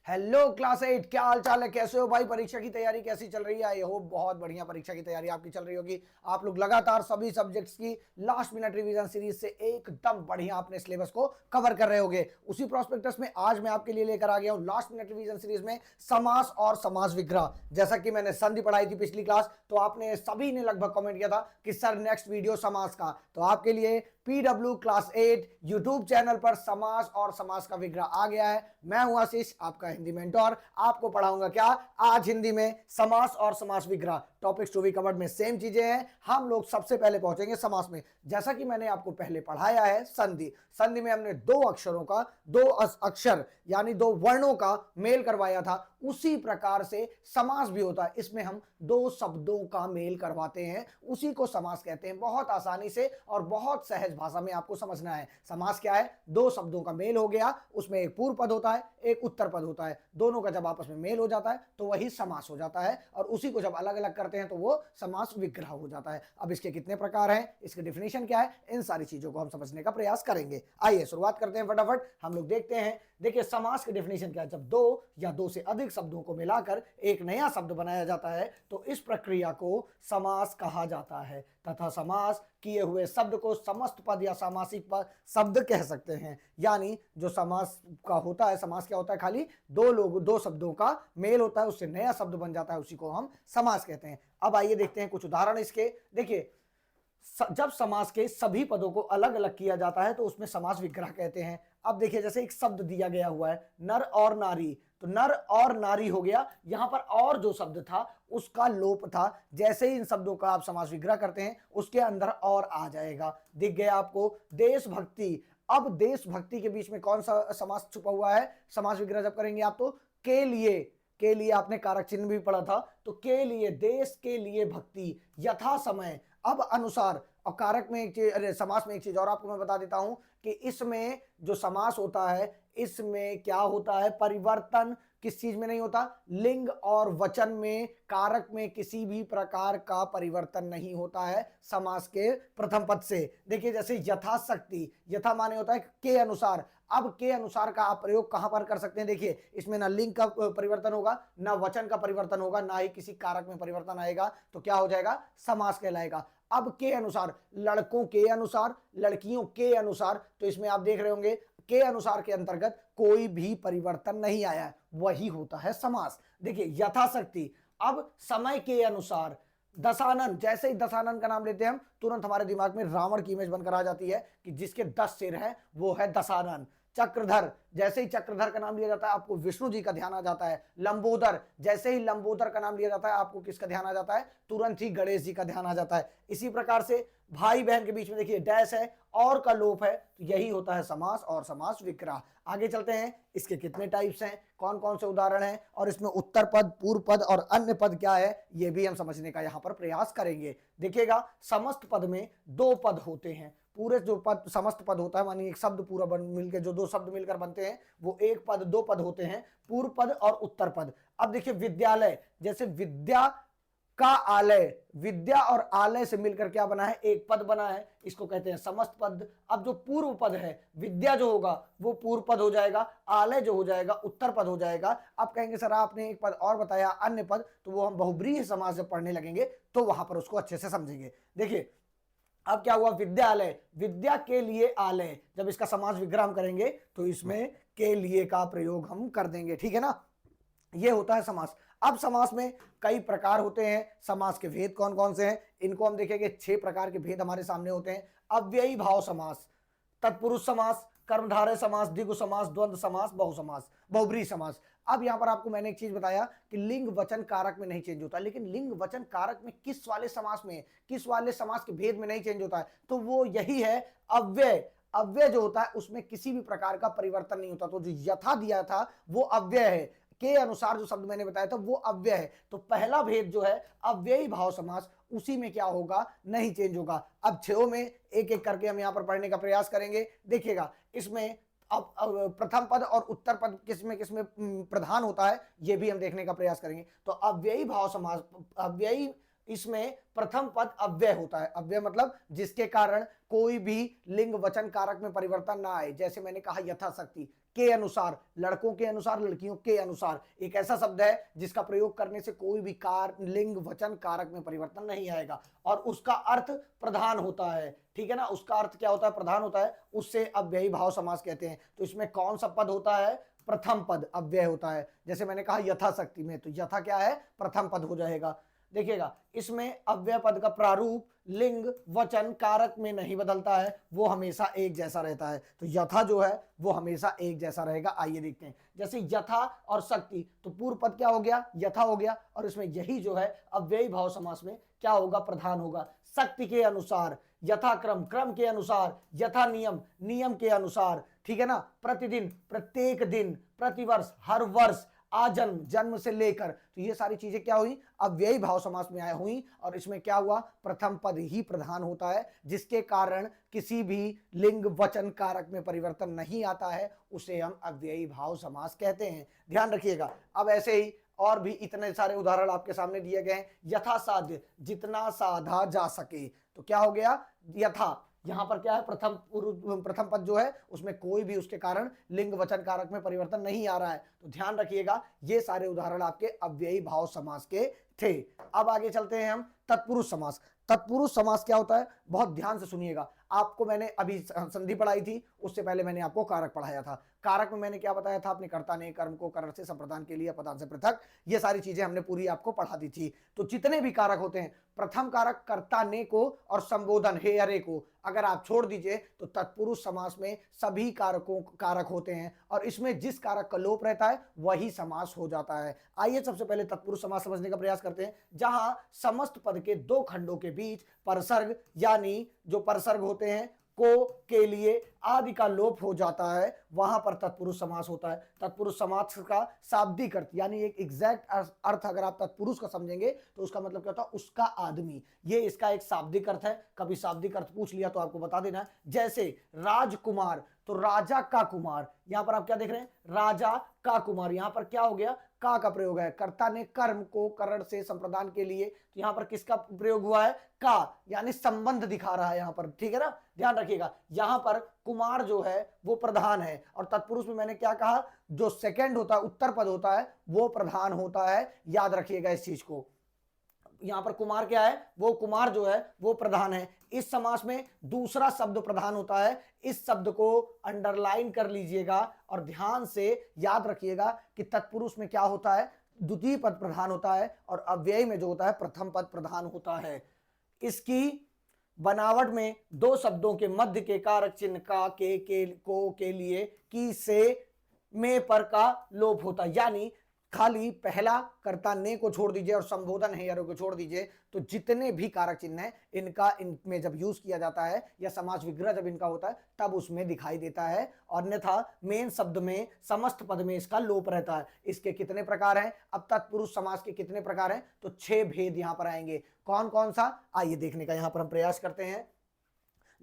Hello class 8, क्या हाल चाल है? कैसे हो भाई? परीक्षा की तैयारी कैसी चल रही है? आई होप बहुत बढ़िया परीक्षा की तैयारी आपकी चल रही होगी। आप लोग लगातार सभी सब्जेक्ट्स की लास्ट मिनट रिवीजन सीरीज से एकदम बढ़िया अपने सिलेबस को कवर कर रहे होगे। उसी प्रोस्पेक्टस में आज मैं आपके लिए लेकर आ गया हूं लास्ट मिनट रिवीजन सीरीज में समास और समास विग्रह। जैसा कि मैंने संधि पढ़ाई थी पिछली क्लास, तो आपने सभी ने लगभग कमेंट किया था कि सर नेक्स्ट वीडियो समास का। तो आपके लिए पीडब्ल्यू क्लास 8 यूट्यूब चैनल पर समास और समास का विग्रह आ गया है। मैं हूं आशीष, आपका हिंदी मेंटोर। आपको पढ़ाऊंगा क्या आज हिंदी में? समास और समास विग्रह। टॉपिक्स टू बी कवर्ड में सेम चीजें हैं। हम लोग सबसे पहले पहुंचेंगे समास में। जैसा कि मैंने आपको पहले पढ़ाया है संधि, संधि में हमने दो अक्षरों का, दो अक्षर यानी दो वर्णों का मेल करवाया था। उसी प्रकार से समास भी होता है। इसमें हम दो शब्दों का मेल करवाते हैं, उसी को समास कहते हैं। बहुत आसानी से और बहुत सहज भाषा में आपको समझना है। समास क्या है? दो शब्दों का मेल हो गया, उसमें एक पूर्व पद होता है, एक उत्तर पद होता है। दोनों का जब आपस में मेल हो जाता है तो वही समास हो जाता है, और उसी को जब अलग अलग करते हैं तो वो समास विग्रह हो जाता है। अब इसके कितने प्रकार हैं, इसकी डिफिनेशन क्या है, इन सारी चीजों को हम समझने का प्रयास करेंगे। आइए शुरुआत करते हैं फटाफट। हम लोग देखते हैं। देखिए समास की डिफिनेशन क्या है। जब दो या दो से अधिक शब्दों को मिलाकर एक नया शब्द बनाया जाता है तो इस प्रक्रिया को समास कहा जाता है, तथा समास किए हुए शब्द को समस्त पद या सामासिक पद शब्द कह सकते हैं। यानी जो समास का होता है, समास क्या होता है? खाली दो शब्दों का मेल होता है, उससे नया शब्द बन जाता है, उसी को हम समास कहते हैं। अब आइए देखते हैं कुछ उदाहरण इसके। देखिए, जब समास के सभी पदों को अलग अलग किया जाता है तो उसमें समास विग्रह कहते हैं। अब देखिए, जैसे एक शब्द दिया गया हुआ है नर और नारी, तो नर और नारी हो गया। यहां पर और जो शब्द था उसका लोप था। जैसे ही इन शब्दों का आप समास विग्रह करते हैं उसके अंदर और आ जाएगा। दिख गया आपको? देशभक्ति। अब देशभक्ति के बीच में कौन सा समास छुपा हुआ है? समास विग्रह जब करेंगे आप तो के लिए आपने कारक चिन्ह भी पढ़ा था, तो के लिए, देश के लिए भक्ति, यथा समय। अब अनुसार, और कारक में एक चीज, अरे समास में एक चीज और आपको मैं बता देता हूं कि इसमें जो समास होता है इसमें क्या होता है? परिवर्तन किस चीज में नहीं होता? लिंग और वचन में, कारक में किसी भी प्रकार का परिवर्तन नहीं होता है समास के प्रथम पद से। देखिए, जैसे यथाशक्ति, यथा माने होता है के अनुसार। अब के अनुसार का आप प्रयोग कहां पर कर सकते हैं? देखिए, इसमें ना लिंग का परिवर्तन होगा, ना वचन का परिवर्तन होगा, ना ही किसी कारक में परिवर्तन आएगा, तो क्या हो जाएगा? समास कहलाएगा। अब के अनुसार, लड़कों के अनुसार, लड़कियों के अनुसार, तो इसमें आप देख रहे होंगे के अनुसार के अंतर्गत कोई भी परिवर्तन नहीं आया है, वही होता है समास। देखिए, यथाशक्ति। अब समय के अनुसार, दशानन, जैसे ही दशानन का नाम लेते हैं हम, तुरंत हमारे दिमाग में रावण की इमेज बनकर आ जाती है कि जिसके 10 सिर हैं वो है दशानन। चक्रधर, जैसे ही चक्रधर का नाम लिया जाता है आपको विष्णु जी का ध्यान आ जाता है। लंबोदर, जैसे ही लंबोदर का नाम लिया जाता है आपको किसका ध्यान आ जाता है? तुरंत ही गणेश जी का ध्यान आ जाता है। इसी प्रकार से भाई बहन के बीच में देखिए डैश है और का लोप है, तो यही होता है समास और समास विग्रह। आगे चलते हैं, इसके कितने टाइप्स हैं, कौन कौन से उदाहरण हैं, और इसमें उत्तर पद, पूर्व पद और अन्य पद क्या है, ये भी हम समझने का यहां पर प्रयास करेंगे। देखिएगा, समस्त पद में दो पद होते हैं। पूरे जो पद, समस्त पद होता है मानिए एक शब्द पूरा मिलकर, जो दो शब्द मिलकर बनते हैं वो एक पद, दो पद होते हैं, पूर्व पद और उत्तर पद। अब देखिए, विद्यालय, जैसे विद्या का आलय, विद्या और आलय से मिलकर क्या बना है? एक पद बना है, इसको कहते हैं समस्त पद। अब जो पूर्व पद है, विद्या जो होगा वो पूर्व पद हो जाएगा, आलय जो हो जाएगा उत्तर पद हो जाएगा। अब कहेंगे सर आपने एक पद और बताया अन्य पद, तो वो हम बहुब्रीहि समास जब पढ़ने लगेंगे तो वहां पर उसको अच्छे से समझेंगे। देखिए, अब क्या हुआ? विद्यालय, विद्या के लिए आलय, जब इसका समास विग्रह हम करेंगे तो इसमें के लिए का प्रयोग हम कर देंगे, ठीक है ना? ये होता है समास। अब समास में कई प्रकार होते हैं। समास के भेद कौन कौन से हैं इनको हम देखेंगे। 6 प्रकार के भेद हमारे सामने होते हैं। अव्ययी भाव समास, तत्पुरुष समास, कर्मधारय समास, द्विगु समास, द्वंद्व समास, बहुसमास, बहुब्रीहि समास। अब यहां पर आपको मैंने एक चीज बताया कि लिंग वचन कारक में नहीं चेंज होता, लेकिन लिंग वचन कारक में किस वाले समास में, किस वाले समास के भेद में नहीं चेंज होता है? तो वो यही है अव्यय। अव्यय जो होता है उसमें किसी भी प्रकार का परिवर्तन नहीं होता। तो जो यथा दिया था वो अव्यय है, के अनुसार जो शब्द मैंने बताया था वो अव्यय है। तो पहला भेद जो है अव्ययी भाव समास, उसी में क्या होगा? नहीं चेंज होगा। अब 6 में एक एक करके हम यहां पर पढ़ने का प्रयास करेंगे। देखिएगा, इसमें अब प्रथम पद और उत्तर पद किसमें किसमें प्रधान होता है ये भी हम देखने का प्रयास करेंगे। तो अव्ययी भाव समास, अव्ययी, इसमें प्रथम पद अव्यय होता है। अव्यय मतलब जिसके कारण कोई भी लिंग वचन कारक में परिवर्तन ना आए। जैसे मैंने कहा यथाशक्ति, के अनुसार, लड़कों के अनुसार, लड़कियों के अनुसार। एक ऐसा शब्द है जिसका प्रयोग करने से कोई भी कार लिंग वचन कारक में परिवर्तन नहीं आएगा और उसका अर्थ प्रधान होता है, ठीक है ना। उसका अर्थ क्या होता है? प्रधान होता है, उससे अव्ययी भाव समास कहते हैं। तो इसमें कौन सा पद होता है? प्रथम पद अव्यय होता है। जैसे मैंने कहा यथाशक्ति में, तो यथा क्या है? प्रथम पद हो जाएगा। देखिएगा इसमें अव्यय पद का प्रारूप लिंग वचन कारक में नहीं बदलता है, वो हमेशा एक जैसा रहता है। तो यथा जो है वो हमेशा एक जैसा रहेगा। आइए देखते हैं, जैसे यथा और शक्ति, तो पूर्व पद क्या हो गया? यथा हो गया, और इसमें यही जो है अव्ययी भाव समास में क्या होगा? प्रधान होगा। शक्ति के अनुसार, यथा क्रम, क्रम के अनुसार, यथा नियम, नियम के अनुसार, ठीक है ना। प्रतिदिन, प्रत्येक दिन, प्रतिवर्ष, हर वर्ष, आजन्म, जन्म से लेकर, तो ये सारी चीजें क्या हुई? अव्ययी भाव समास में आया हुई। और इसमें क्या हुआ? प्रथम पद ही प्रधान होता है, जिसके कारण किसी भी लिंग वचन कारक में परिवर्तन नहीं आता है, उसे हम अव्ययी भाव समास कहते हैं। ध्यान रखिएगा। अब ऐसे ही और भी इतने सारे उदाहरण आपके सामने दिए गए हैं। यथासाध्य, जितना साधा जा सके, तो क्या हो गया? यथा, यहां पर क्या है? प्रथम पद जो है उसमें कोई भी उसके कारण लिंग वचन कारक में परिवर्तन नहीं आ रहा है। तो ध्यान रखिएगा, ये सारे उदाहरण आपके अव्ययी भाव समास के थे। अब आगे चलते हैं हम तत्पुरुष समास। तत्पुरुष समास क्या होता है? बहुत ध्यान से सुनिएगा। आपको मैंने अभी संधि पढ़ाई थी, उससे पहले मैंने आपको कारक पढ़ाया था। कारक में मैंने क्या बताया था? अपने कर्ता ने कर्म को करण से संप्रदान के लिए अपदान से पृथक, ये सारी चीजें हमने पूरी आपको पढ़ा दी थी। तो जितने भी कारक होते हैं, प्रथम कारक कर्ता ने को और संबोधन हे अरे को अगर आप छोड़ दीजिए तो तत्पुरुष समास में सभी कारक होते हैं, और इसमें जिस कारक का लोप रहता है वही समास हो जाता है। आइए सबसे पहले तत्पुरुष समास समझने का प्रयास करते हैं। जहां समस्त पद के दो खंडों के बीच परसर्ग, यानी जो परसर्ग होते हैं को, के लिए, आदि का लोप हो जाता है, वहां पर तत्पुरुष समास होता है। तत्पुरुष समास का शाब्दिक अर्थ, यानी एक एग्जैक्ट अर्थ अगर आप तत्पुरुष का समझेंगे तो उसका मतलब क्या होता है? उसका आदमी। ये इसका एक शाब्दिक अर्थ है। कभी शाब्दिक अर्थ पूछ लिया तो आपको बता देना। जैसे राजकुमार, तो राजा का कुमार, यहां पर आप क्या देख रहे हैं? राजा का कुमार। यहां पर क्या हो गया? का प्रयोग है। कर्ता ने कर्म को करण से संप्रदान के लिए, तो यहां पर किसका प्रयोग हुआ है? का, यानी संबंध दिखा रहा है यहां पर, ठीक है ना। ध्यान रखिएगा, यहां पर कुमार जो है वो प्रधान है, और तत्पुरुष में मैंने क्या कहा? जो सेकंड होता है, उत्तर पद होता है, वो प्रधान होता है। याद रखिएगा इस चीज को। यहां पर कुमार क्या है? वो कुमार जो है वो प्रधान है। इस समास में दूसरा शब्द प्रधान होता है। इस शब्द को अंडरलाइन कर लीजिएगा और ध्यान से याद रखिएगा कि तत्पुरुष में क्या होता है? द्वितीय पद प्रधान होता है, और अव्यय में जो होता है प्रथम पद प्रधान होता है। इसकी बनावट में दो शब्दों के मध्य के कारक चिन्ह का, के, को के लिए, की, से, में पर का लोप होता है। यानी खाली पहला कर्ता ने को छोड़ दीजिए और संबोधन है यारों को छोड़ दीजिए, तो जितने भी कारक चिन्ह हैं इनमें जब यूज किया जाता है या समास विग्रह जब इनका होता है तब उसमें दिखाई देता है, अन्यथा मेन शब्द में समस्त पद में इसका लोप रहता है। इसके कितने प्रकार हैं? अब तत्पुरुष समास के कितने प्रकार हैं? तो 6 भेद यहां पर आएंगे। कौन कौन सा? आइए देखने का यहां पर हम प्रयास करते हैं।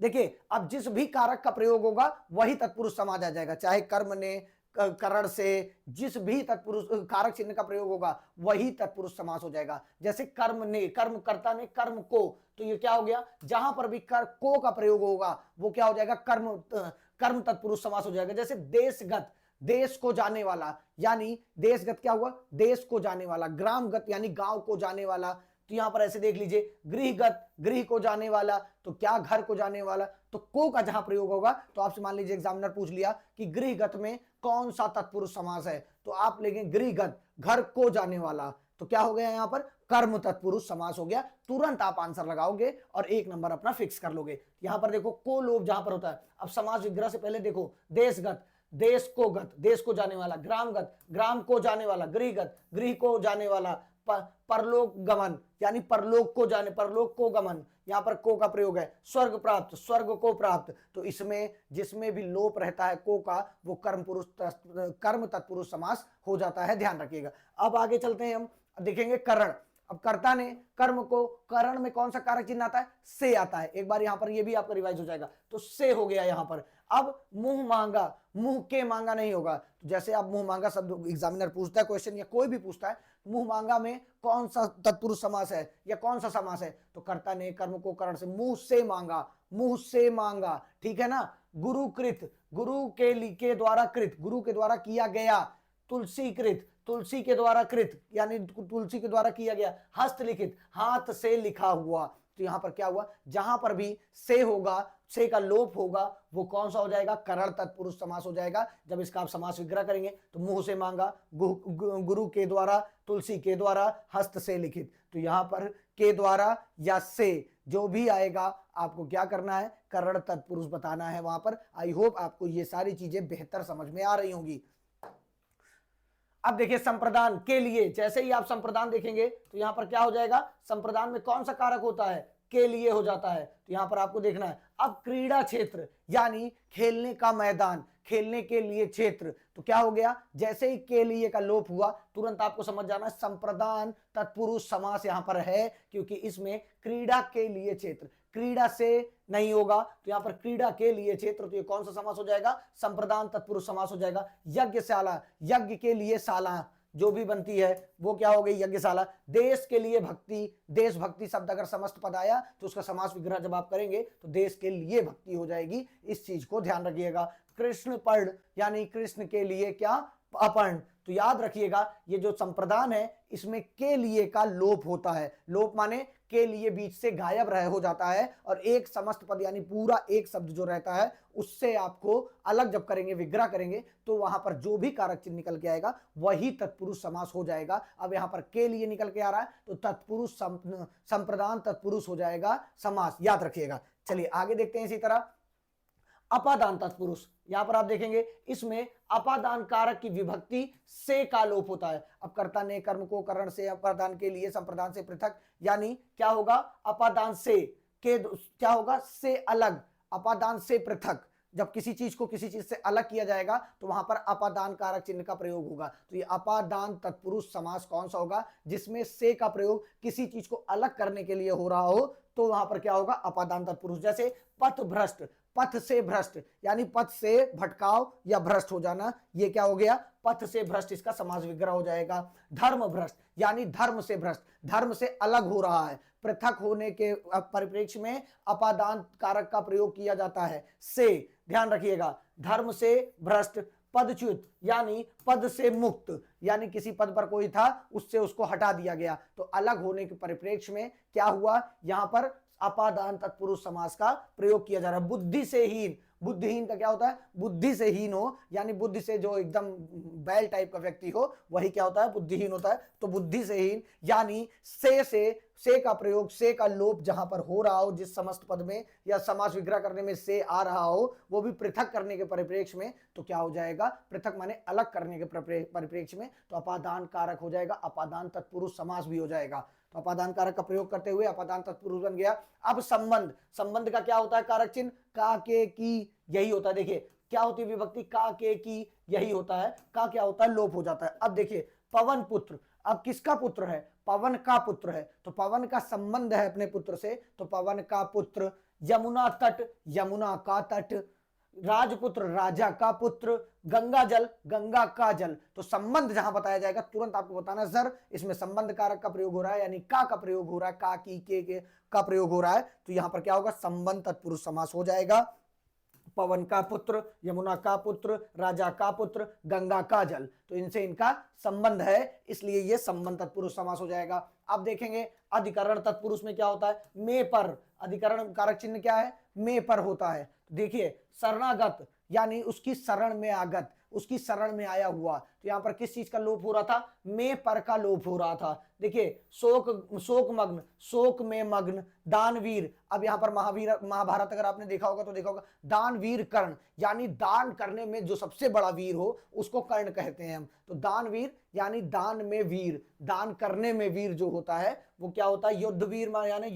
देखिए, अब जिस भी कारक का प्रयोग होगा वही तत्पुरुष समास आ जाएगा, चाहे कर्म ने, करण से, जिस भी तत्पुरुष कारक चिन्ह का प्रयोग होगा वही तत्पुरुष समास हो जाएगा। जैसे कर्म ने, कर्म कर्ता ने कर्म को, तो ये क्या हो गया? जहां पर भी को का प्रयोग होगा वो क्या हो जाएगा? कर्म तत्पुरुष समास हो जाएगा। जैसे देशगत, देश को जाने वाला, यानी देशगत क्या हुआ? देश को जाने वाला। ग्रामगत यानी गांव को जाने वाला। तो यहां पर ऐसे देख लीजिए, गृहगत, गृह को जाने वाला, तो क्या? घर को जाने वाला। तो को का जहां प्रयोग होगा, तो आपसे मान लीजिए एग्जामिनर पूछ लिया कि गृहगत में कौन सा तत्पुरुष समास है, तो आप लेंगे गृहगत, घर को जाने वाला, तो क्या हो गया? यहां पर कर्म तत्पुरुष समास हो गया। तुरंत आप आंसर लगाओगे और 1 नंबर अपना फिक्स कर लोगे। यहां पर देखो को लोप जहां पर होता है। अब समास विग्रह से पहले देखो, देशगत, देश को गत, देश को जाने वाला। ग्रामगत, ग्राम को जाने वाला। गृहगत, गृह को जाने वाला। परलोक गमन, यानी परलोक को जाने, परलोक को गमन, यहां पर को का प्रयोग है। स्वर्ग प्राप्त, स्वर्ग को प्राप्त। तो इसमें जिसमें भी लोप रहता है को का, वो कर्म तत्पुरुष समास हो जाता है। ध्यान रखिएगा। अब आगे चलते हैं, हम देखेंगे करण। अब कर्ता ने कर्म को, करण में कौन सा कारक चिन्ह आता है? से आता है। एक बार यहां पर ये भी आपका रिवाइज हो जाएगा, तो से हो गया यहां पर। अब मुंह मांगा, मुंह के मांगा नहीं होगा। तो जैसे आप मुंह मांगा शब्द एग्जामिनर पूछता है क्वेश्चन, या कोई भी पूछता है, मुंह मांगा में कौन सा तत्पुरुष समास है या कौन सा समास है? तो कर्ता ने कर्म को करण से, मुंह से मांगा, मुंह से मांगा, ठीक है ना। गुरुकृत, के द्वारा कृत, गुरु के द्वारा किया गया। तुलसी कृत, तुलसी के द्वारा कृत यानी तुलसी के द्वारा किया गया। हस्तलिखित, हाथ से लिखा हुआ। तो यहां पर क्या हुआ, जहां पर भी से होगा, से का लोप होगा, वो कौन सा हो जाएगा, करण तत्पुरुष समास हो जाएगा। जब इसका आप समास विग्रह करेंगे तो मुंह से मांगा, गुरु के द्वारा, तुलसी के द्वारा, हस्त से लिखित। तो यहां पर के द्वारा या से जो भी आएगा आपको क्या करना है, करण तत्पुरुष बताना है वहां पर। आई होप आपको ये सारी चीजें बेहतर समझ में आ रही होंगी। अब देखिए संप्रदान के लिए, जैसे ही आप संप्रदान देखेंगे तो यहां पर क्या हो जाएगा, संप्रदान में कौन सा कारक होता है, के लिए हो जाता है। तो यहां पर आपको देखना है। अब क्रीड़ा क्षेत्र यानी खेलने का मैदान, खेलने के लिए क्षेत्र, तो क्या हो गया, जैसे ही के लिए का लोप हुआ तुरंत आपको समझ जाना है संप्रदान तत्पुरुष समास यहां पर है, क्योंकि इसमें क्रीड़ा के लिए क्षेत्र, क्रीड़ा से नहीं होगा तो यहां पर क्रीड़ा के लिए क्षेत्र, तो ये कौन सा समास हो जाएगा, संप्रदान तत्पुरुष समास हो जाएगा। यज्ञशाला, यज्ञ के लिए शाला जो भी बनती है वो क्या हो गई, यज्ञशाला। देश के लिए भक्ति, देशभक्ति शब्द अगर समस्त पद आया तो उसका समास विग्रह जब आप करेंगे तो देश के लिए भक्ति हो जाएगी, इस चीज को ध्यान रखिएगा। कृष्ण पर्ण यानी कृष्ण के लिए क्या, अपर्ण। तो याद रखिएगा ये जो संप्रदान है इसमें के लिए का लोप होता है, लोप माने के लिए बीच से गायब रह हो जाता है, और एक समस्त पद यानी पूरा एक शब्द जो रहता है उससे आपको अलग जब करेंगे, विग्रह करेंगे, तो वहां पर जो भी कारक चिन्ह निकल के आएगा वही तत्पुरुष समास हो जाएगा। अब यहां पर के लिए निकल के आ रहा है तो तत्पुरुष संप्रदान तत्पुरुष हो जाएगा समास, याद रखिएगा। चलिए आगे देखते हैं। इसी तरह अपादान तत्पुरुष, यहां पर आप देखेंगे इसमें अपादान कारक की विभक्ति से का लोप होता है। अब कर्ता ने कर्म को करण से, अपादान के लिए, संप्रदान से पृथक, यानी क्या होगा, अपादान से के क्या होगा, से अलग, अपादान से पृथक। जब किसी चीज को किसी चीज से अलग किया जाएगा तो वहां पर अपादान कारक चिन्ह का प्रयोग होगा। तो ये अपादान तत्पुरुष समास कौन सा होगा, जिसमें से का प्रयोग किसी चीज को अलग करने के लिए हो रहा हो, तो वहां पर क्या होगा, अपादान तत्पुरुष। जैसे पथ भ्रष्ट, पथ से भ्रष्ट यानी पथ से भटकाव या भ्रष्ट हो जाना, ये क्या हो गया, पथ से भ्रष्ट, इसका समास विग्रह हो जाएगा। धर्म भ्रष्ट यानी धर्म से भ्रष्ट, धर्म से अलग हो रहा है, पृथक होने के परिप्रेक्ष्य में अपादान कारक का प्रयोग किया जाता है से, ध्यान रखिएगा। धर्म से भ्रष्ट, पदच्युत यानी पद से मुक्त, यानी किसी पद पर कोई था उससे उसको हटा दिया गया, तो अलग होने के परिप्रेक्ष्य में क्या हुआ, यहां पर अपादान तत्पुरुष समास का प्रयोग किया जा रहा है। बुद्धि से हीन, बुद्धिहीन का क्या होता है, बुद्धि से हीन हो, यानी बुद्धि से जो एकदम बैल टाइप का व्यक्ति हो वही क्या होता है, बुद्धिहीन होता है। तो बुद्धि से हीन यानी से का प्रयोग, से का लोप जहां पर हो रहा हो, जिस समस्त पद में या समास विग्रह करने में से आ रहा हो, वो भी पृथक करने के परिप्रेक्ष्य में, तो क्या हो जाएगा, पृथक माने अलग करने के परिप्रेक्ष्य में, तो अपादान कारक हो जाएगा, अपादान तत्पुरुष समास भी हो जाएगा। तो अपादान कारक का प्रयोग करते हुए अपादान तत्पुरुष बन गया। अब संबंध, संबंध का क्या होता है कारक चिन्ह, का के की, यही होता है। देखिए क्या होती है विभक्ति, का के की, यही होता है। का क्या होता है, लोप हो जाता है। अब देखिए पवन पुत्र, अब किसका पुत्र है, पवन का पुत्र है, तो पवन का संबंध है अपने पुत्र से, तो पवन का पुत्र। यमुना तट, यमुना का तट। राजपुत्र, राजा का पुत्र। गंगा जल, गंगा का जल। तो संबंध जहां बताया जाएगा तुरंत आपको बताना सर इसमें संबंध कारक का प्रयोग हो रहा है, यानी का प्रयोग हो रहा है, का की के का प्रयोग हो रहा है, तो यहां पर क्या होगा, संबंध तत्पुरुष समास हो जाएगा। पवन का पुत्र, यमुना का पुत्र, राजा का पुत्र, गंगा का जल, तो इनसे इनका संबंध है, इसलिए ये संबंध तत्पुरुष समास हो जाएगा। अब देखेंगे अधिकरण तत्पुरुष में क्या होता है, में पर, अधिकरण कारक चिन्ह क्या है, में पर होता है। देखिए शरणागत यानी उसकी शरण में आगत, उसकी शरण में आया हुआ, तो यहां पर किस चीज का लोप हो रहा था, में पर का लोप हो रहा था। देखिए शोक मग्न, शोक में मग्न। दानवीर, अब यहां पर महाभारत अगर आपने देखा होगा तो देखा होगा, दानवीर कर्ण यानी दान करने में जो सबसे बड़ा वीर हो उसको कर्ण कहते हैं हम। तो दानवीर यानी दान में वीर, दान करने में वीर जो होता है वो क्या होता है, युद्धवीर यानी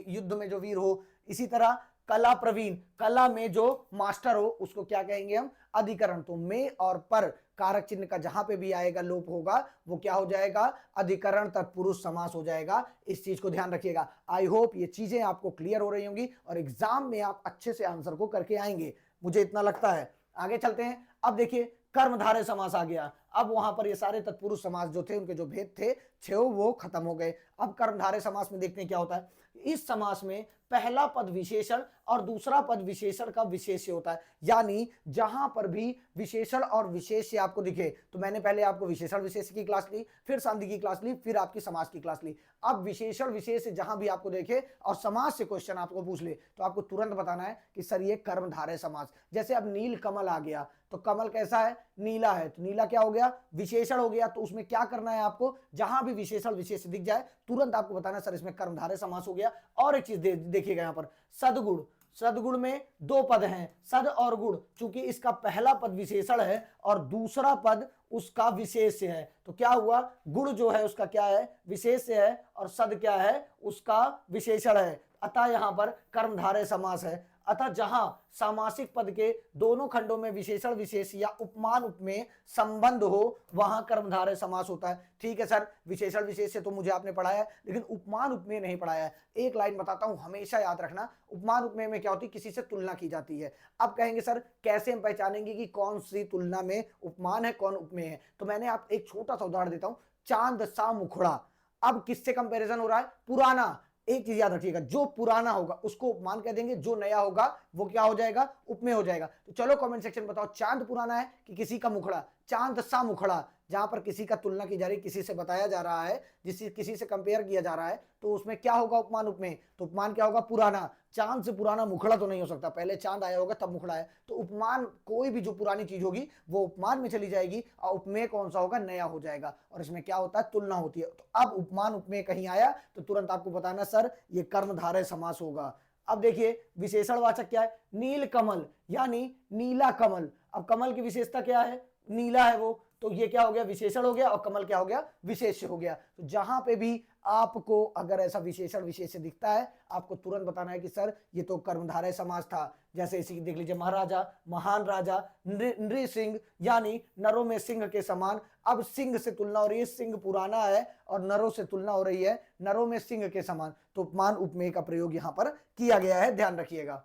युद्ध में जो वीर हो। इसी तरह कला प्रवीण, कला में जो मास्टर हो उसको क्या कहेंगे हम, अधिकरण। तो में और पर कारक चिन्ह का जहां पे भी आएगा लोप होगा वो क्या हो जाएगा, अधिकरण तत्पुरुष समास हो जाएगा। इस चीज को ध्यान रखिएगा। आई होप ये चीजें आपको क्लियर हो रही होंगी और एग्जाम में आप अच्छे से आंसर को करके आएंगे, मुझे इतना लगता है। आगे चलते हैं। अब देखिए कर्मधारय समास आ गया। अब वहां पर ये सारे तत्पुरुष समास जो थे, उनके जो भेद थे 6 वो खत्म हो गए। अब कर्मधारय समास में देखते हैं क्या होता है। इस समास में पहला पद विशेषण और दूसरा पद विशेषण का विशेष्य होता है, यानी जहां पर भी विशेषण और विशेष्य आपको दिखे, तो मैंने पहले आपको विशेषण विशेष्य की क्लास ली, फिर संधि की क्लास ली, फिर आपकी समास की क्लास ली। अब विशेषण विशेष्य जहां भी आपको देखे और समास से क्वेश्चन आपको पूछ ले, तो आपको तुरंत बताना है कि सर ये कर्मधारय समास। जैसे अब नील कमल आ गया, तो कमल कैसा है, नीला है, तो नीला क्या हो गया, विशेषण हो गया। तो उसमें क्या करना है आपको, जहां भी विशेषण विशेष दिख जाए तुरंत आपको बताना सर इसमें कर्मधारय समास हो गया। और एक चीज देखिएगा यहां पर सदगुण, सदगुण में 2 पद हैं, सद और गुण, चूंकि इसका पहला पद विशेषण है और दूसरा पद उसका विशेष्य है, तो क्या हुआ, गुण जो है उसका क्या है, विशेष्य है, और सद क्या है, उसका विशेषण है। अतः यहां पर कर्मधारय समास है। अतः जहां सामासिक पद के दोनों खंडों में विशेषण विशेष या उपमान उपमेय संबंध हो, वहां कर्मधारय समास होता है। ठीक है सर, विशेषण विशेष से तो मुझे आपने पढ़ाया है, लेकिन उपमान उपमेय नहीं पढ़ाया है। एक लाइन बताता हूं, हमेशा याद रखना, उपमान उपमेय में क्या होती है, किसी से तुलना की जाती है। अब कहेंगे सर कैसे हम पहचानेंगे कि कौन सी तुलना में उपमान है, कौन उपमेय है, तो मैंने आप एक छोटा सा उदाहरण देता हूं, चांद सा मुखड़ा। अब किससे कंपैरिजन हो रहा है, पुराना। एक चीज याद रखिएगा, जो पुराना होगा उसको उपमान कह देंगे, जो नया होगा वो क्या हो जाएगा, उपमेय हो जाएगा। तो चलो कमेंट सेक्शन में बताओ, चांद पुराना है कि किसी का मुखड़ा, चांद सा मुखड़ा। जहां पर किसी का तुलना की जा रही, किसी से बताया जा रहा है, किसी से कंपेयर किया जा रहा है, तो उसमें क्या होगा, उपमान उपमेय। तो उपमान क्या होगा, पुराना। चांद से पुराना मुखड़ा तो नहीं हो सकता, पहले चांद आया होगा तब मुखड़ा है। तो उपमान, कोई भी जो पुरानी चीज होगी वो उपमान में चली जाएगी, और उपमेय कौन सा होगा, नया हो जाएगा। और इसमें क्या होता है, तुलना होती है। तो अब उपमान उपमेय कहीं आया तो तुरंत आपको बताना सर ये कर्मधारय समास होगा। अब देखिए विशेषणवाचक क्या है, नील कमल यानी नीला कमल। अब कमल की विशेषता क्या है, नीला है वो, तो ये क्या हो गया, विशेषण हो गया, और कमल क्या हो गया, विशेष्य हो गया। तो जहां पे भी आपको अगर ऐसा विशेषण विशेष्य दिखता है, आपको तुरंत बताना है कि सर ये तो कर्मधारय समास था। जैसे इसी देख लीजिए, महाराजा, महान राजा, नृ सिंह यानी नरों में सिंह के समान। अब सिंह से तुलना हो रही है, सिंह पुराना है, और नरों से तुलना हो रही है, नरों में सिंह के समान। तो उपमान उपमेय का प्रयोग यहां पर किया गया है, ध्यान रखिएगा।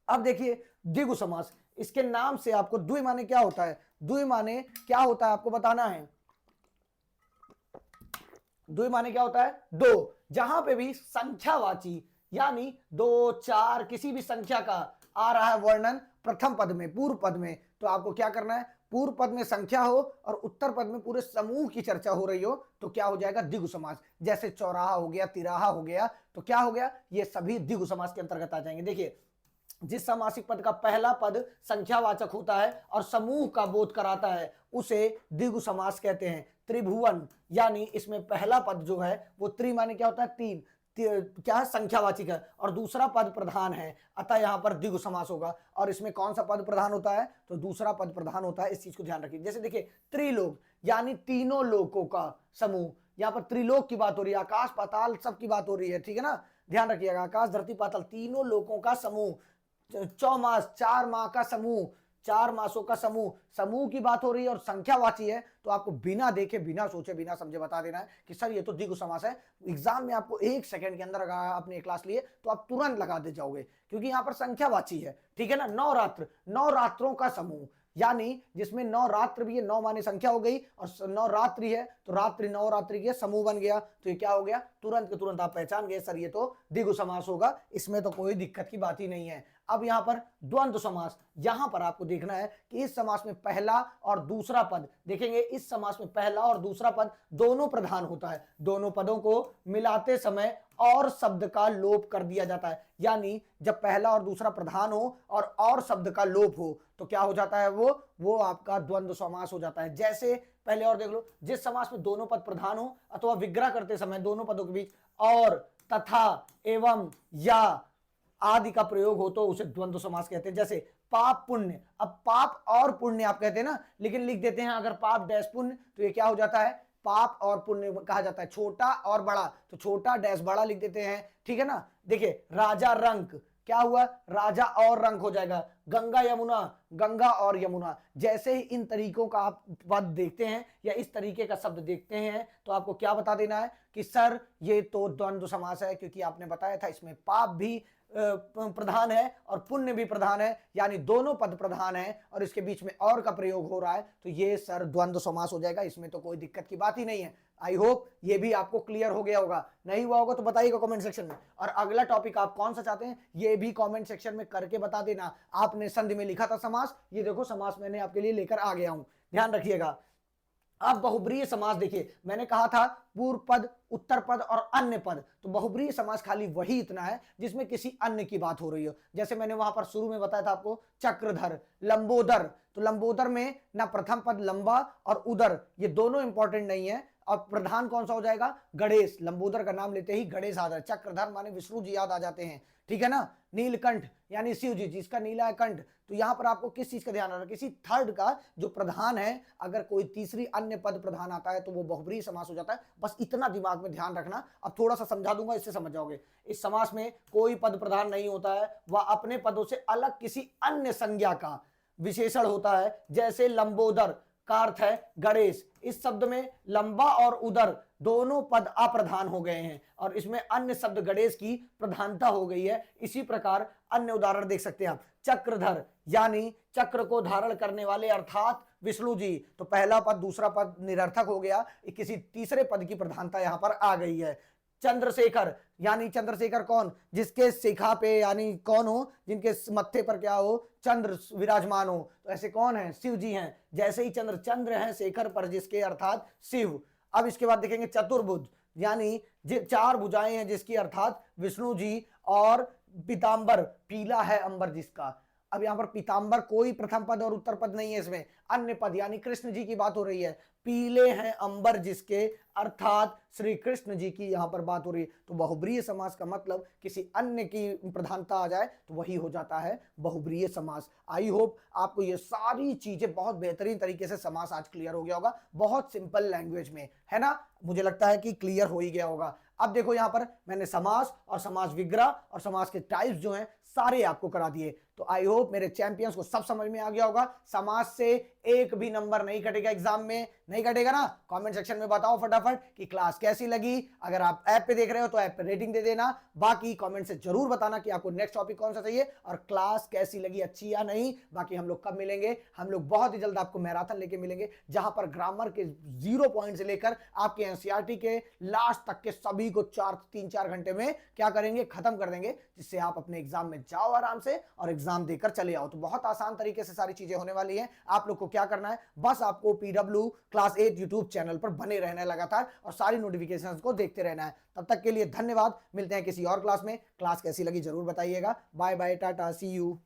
अब देखिए द्विगु समास, इसके नाम से आपको द्वि माने क्या होता है, द्वि माने क्या होता है आपको बताना है। द्वि माने क्या होता है, दो। जहां पे भी संख्यावाची यानी 2, 4 किसी भी संख्या का आ रहा है वर्णन प्रथम पद में, पूर्व पद में, तो आपको क्या करना है, पूर्व पद में संख्या हो और उत्तर पद में पूरे समूह की चर्चा हो रही हो, तो क्या हो जाएगा, द्विगु समास। जैसे चौराहा हो गया, तिराहा हो गया, तो क्या हो गया, ये सभी द्विगु समास के अंतर्गत आ जाएंगे। देखिए जिस समासिक पद का पहला पद संख्यावाचक होता है और समूह का बोध कराता है, उसे द्विगु समास कहते हैं। त्रिभुवन यानी इसमें पहला पद जो है वो त्रि माने क्या होता है, तीन, क्या है, संख्यावाचक है, और दूसरा पद प्रधान है, अतः यहां पर द्विगु समास होगा। और इसमें कौन सा पद प्रधान होता है, तो दूसरा पद प्रधान होता है, इस चीज को ध्यान रखिए। जैसे देखिए त्रिलोक यानी तीनों लोकों का समूह, यहां पर त्रिलोक की बात हो रही है, आकाश पाताल सब की बात हो रही है, ठीक है ना, ध्यान रखिएगा, आकाश धरती पाताल तीनों लोकों का समूह। चौमास 4 माह का समूह, 4 मासों का समूह, समूह की बात हो रही है और संख्यावाची है, तो आपको बिना देखे, बिना सोचे, बिना समझे बता देना है कि सर ये तो द्विगु समास है। एग्जाम में आपको 1 सेकंड के अंदर अगर आपने क्लास लिए तो आप तुरंत लगा दे जाओगे, क्योंकि यहां पर संख्यावाची है, ठीक है ना। नवरात्र, नवरात्रों का समूह, यानी जिसमें 9 रात्र भी है, 9 माने संख्या हो गई, और 9 रात्रि है, तो रात्रि नवरात्रि के समूह बन गया, तो ये क्या हो गया, तुरंत के तुरंत आप पहचान गए सर ये तो द्विगु समास होगा, इसमें तो कोई दिक्कत की बात ही नहीं है। अब यहां पर द्वंद्व समास, यहां पर आपको देखना है कि इस समास में पहला और दूसरा पद, देखेंगे इस समास में पहला और दूसरा पद दोनों प्रधान होता है, दोनों पदों को मिलाते समय और शब्द का लोप कर दिया जाता है। यानी जब पहला और दूसरा प्रधान हो और शब्द का लोप हो, तो क्या हो जाता है, वो आपका द्वंद्व समास हो जाता है। जैसे पहले और देख लो, जिस समास में दोनों पद प्रधान हो अथवा विग्रह करते समय दोनों पदों के बीच और, तथा, एवं, या आदि का प्रयोग हो, तो उसे द्वंद्व समास कहते हैं। जैसे पाप पुण्य, अब पाप और पुण्य आप कहते हैं ना, लेकिन लिख देते हैं अगर पाप डैश पुण्य, तो ये क्या हो जाता है, पाप और पुण्य कहा जाता है। छोटा और बड़ा, तो छोटा डैश बड़ा लिख देते हैं, ठीक है ना। देखिए राजा रंक, क्या हुआ, राजा और रंक हो जाएगा। गंगा यमुना, गंगा और यमुना। जैसे ही इन तरीकों का आप पद देखते हैं या इस तरीके का शब्द देखते हैं, तो आपको क्या बता देना है कि सर ये तो द्वंद्व समास है, क्योंकि आपने बताया था इसमें पाप भी प्रधान है और पुण्य भी प्रधान है, यानी दोनों पद प्रधान है और इसके बीच में और का प्रयोग हो रहा है, तो ये सर द्वंद्व समास हो जाएगा, इसमें तो कोई दिक्कत की बात ही नहीं है। आई होप ये भी आपको क्लियर हो गया होगा। नहीं हुआ होगा तो बताइएगा कमेंट सेक्शन में। और अगला टॉपिक आप कौन सा चाहते हैं ये भी कमेंट सेक्शन में करके बता देना। आपने संधि में लिखा था समास, ये देखो समास मैंने आपके लिए लेकर आ गया हूं, ध्यान रखिएगा। अब बहुब्रीहि समास देखिए, मैंने कहा था पूर्व पद, उत्तर पद और अन्य पद, तो बहुब्रीहि समास खाली वही इतना है जिसमें किसी अन्य की बात हो रही हो। जैसे मैंने वहां पर शुरू में बताया था आपको चक्रधर, लंबोदर, तो लंबोदर में ना प्रथम पद लंबा और उदर ये दोनों इंपॉर्टेंट नहीं है। और प्रधान कौन सा हो जाएगा, गणेश, लंबोदर का नाम लेते ही गणेश आ जाए, चक्रधर माने विष्णु जी याद आ जाते हैं, ठीक है ना। नीलकंठ यानी शिव जी, जिसका नीला है कंठ, तो यहां पर आपको किस चीज का ध्यान रखना, किसी थर्ड का जो प्रधान है, अगर कोई तीसरी अन्य पद प्रधान आता है तो वो बहुब्रीहि समास हो जाता है। बस इतना दिमाग में ध्यान रखना। अब थोड़ा सा समझा दूंगा, इससे समझ जाओगे। इस समास में कोई पद प्रधान नहीं होता है, वह अपने पदों से अलग किसी अन्य संज्ञा का विशेषण होता है। जैसे लंबोदर का अर्थ है गणेश, इस शब्द में लंबा और उदर दोनों पद अप्रधान हो गए हैं और इसमें अन्य शब्द गणेश की प्रधानता हो गई है। इसी प्रकार अन्य उदाहरण देख सकते हैं आप, चक्रधर यानी चक्र को धारण करने वाले अर्थात विष्णु जी, तो पहला पद दूसरा पद निरर्थक हो गया, किसी तीसरे पद की प्रधानता यहां पर आ गई है। चंद्रशेखर यानी चंद्रशेखर कौन, जिसके शिखा पे यानी कौन हो, जिनके मत्थे पर क्या हो, चंद्र विराजमान हो, तो ऐसे कौन है, शिव जी हैं। जैसे ही चंद्र चंद्र है शेखर पर जिसके अर्थात शिव। अब इसके बाद देखेंगे चतुर्भुज यानी चार भुजाएं हैं जिसकी अर्थात विष्णु जी, और पीतांबर पीला है अंबर जिसका। अब यहां पर पीतांबर कोई प्रथम पद और उत्तर पद नहीं है, इसमें अन्य पद यानी कृष्ण जी की बात हो रही है। पीले हैं अंबर जिसके अर्थात श्री कृष्ण जी की यहां पर बात हो रही है। तो बहुब्रीहि समास का मतलब किसी अन्य की प्रधानता आ जाए तो वही हो जाता है बहुब्रीहि समास। आई होप आपको ये सारी चीजें बहुत बेहतरीन तरीके से समास आज क्लियर हो गया होगा, बहुत सिंपल लैंग्वेज में, है ना। मुझे लगता है कि क्लियर हो ही गया होगा। अब देखो यहां पर मैंने समास और समास विग्रह और समास के टाइप्स जो हैं सारे आपको करा दिए। तो आई होप मेरे चैंपियंस को सब समझ में आ गया होगा। समास से एक भी नंबर नहीं कटेगा एग्जाम में, नहीं कटेगा ना। कमेंट सेक्शन में बताओ फटाफट कि क्लास कैसी लगी। अगर आप ऐप पे देख रहे हो तो ऐप पे रेटिंग दे देना। बाकी कमेंट से जरूर बताना कि आपको नेक्स्ट टॉपिक कौन सा चाहिए और क्लास कैसी लगी, अच्छी या नहीं। बाकी हम लोग कब मिलेंगे, हम लोग बहुत ही जल्द आपको मैराथन लेके मिलेंगे, जहां पर ग्रामर के 0 पॉइंट से लेकर आपके एनसीईआरटी के लास्ट तक के सभी को 3-4 घंटे में क्या करेंगे, खत्म कर देंगे, जिससे आप अपने एग्जाम में जाओ आराम से और एग्जाम देकर चले आओ। तो बहुत आसान तरीके से सारी चीजें होने वाली हैं। आप लोग को क्या करना है, बस आपको पीडब्ल्यू क्लास 8 यूट्यूब चैनल पर बने रहना है लगातार और सारी नोटिफिकेशंस को देखते रहना है। तब तक के लिए धन्यवाद, मिलते हैं किसी और क्लास में। क्लास कैसी लगी जरूर बताइएगा। Bye bye, tata, see you.